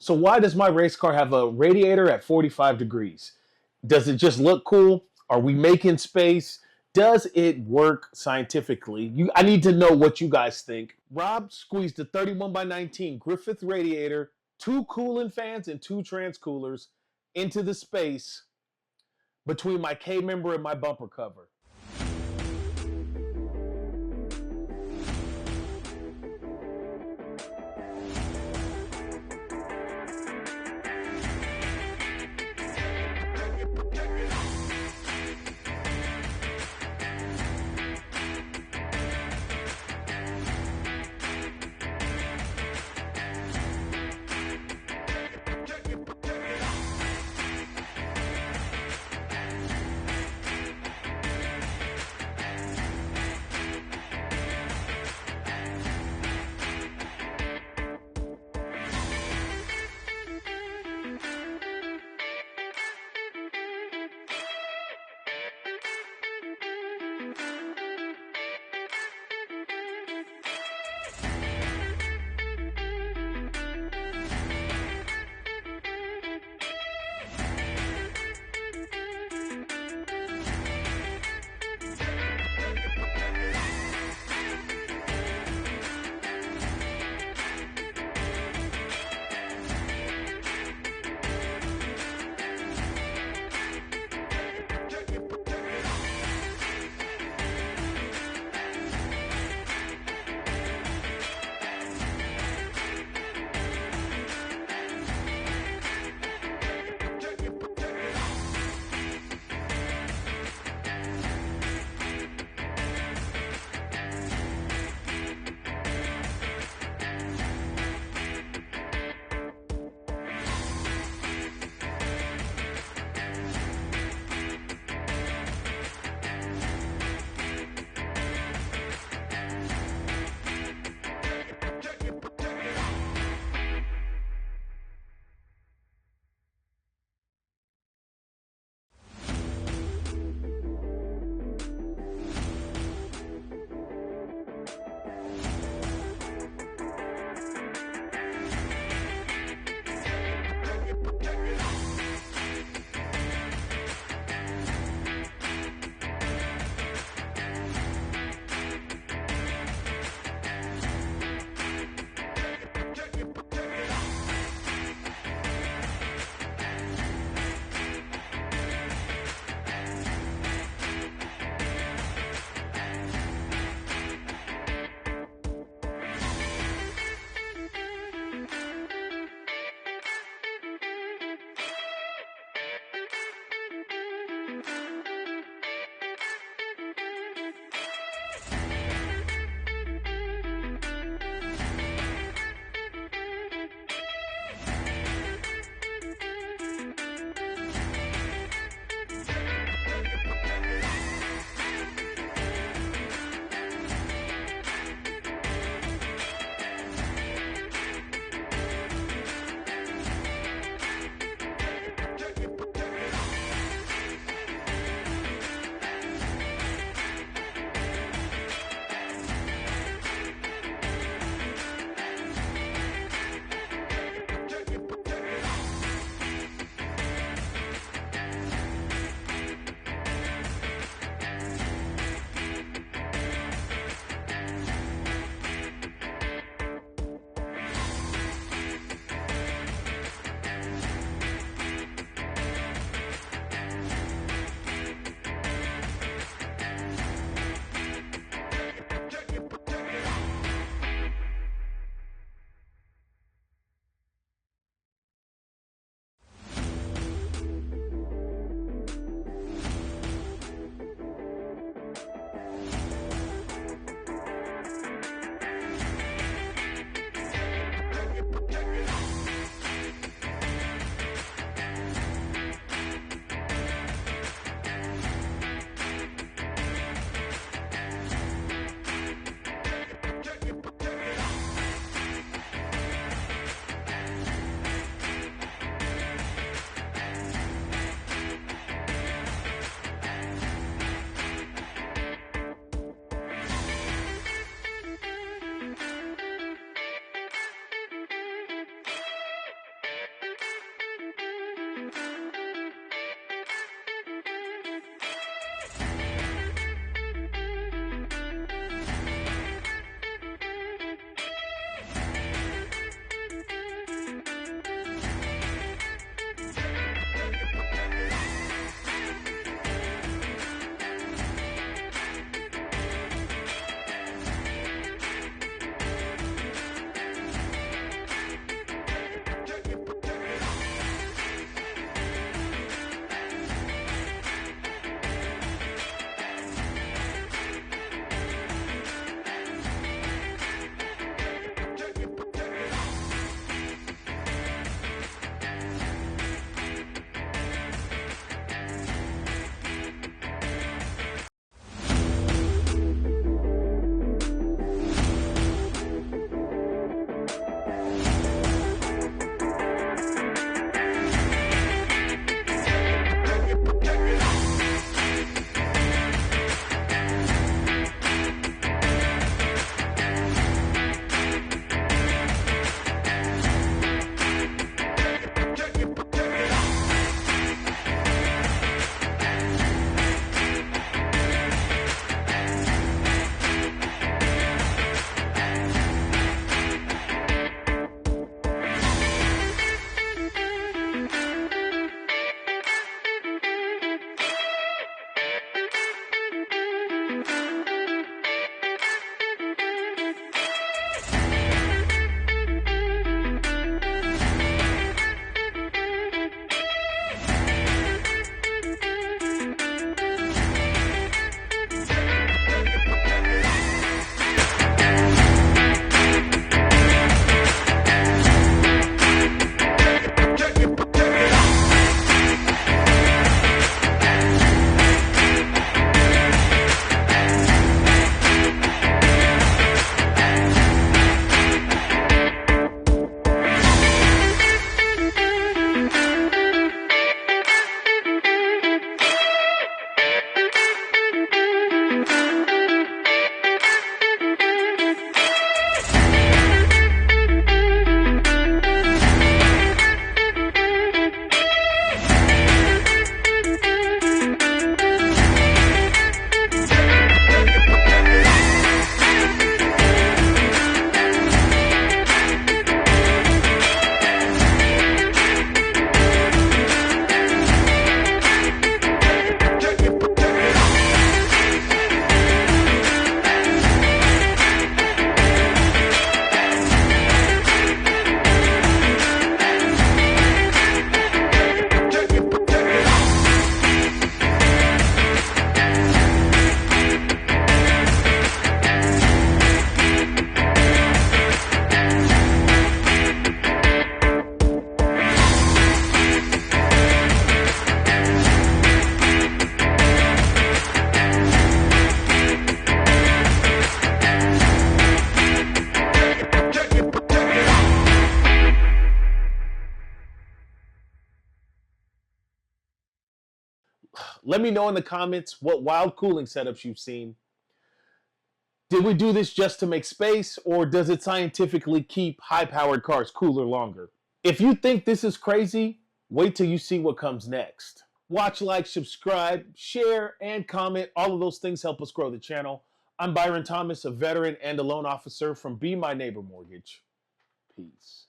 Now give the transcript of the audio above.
So why does my race car have a radiator at 45 degrees? Does it just look cool? Are we making space? Does it work scientifically? I need to know what you guys think. Rob squeezed a 31 by 19 Griffith radiator, two cooling fans, and two transcoolers into the space between my K member and my bumper cover. Let me know in the comments what wild cooling setups you've seen. Did we do this just to make space, or does it scientifically keep high-powered cars cooler longer? If you think this is crazy, wait till you see what comes next. Watch, like, subscribe, share, and comment. All of those things help us grow the channel. I'm Byron Thomas, a veteran and a loan officer from Be My Neighbor Mortgage. Peace.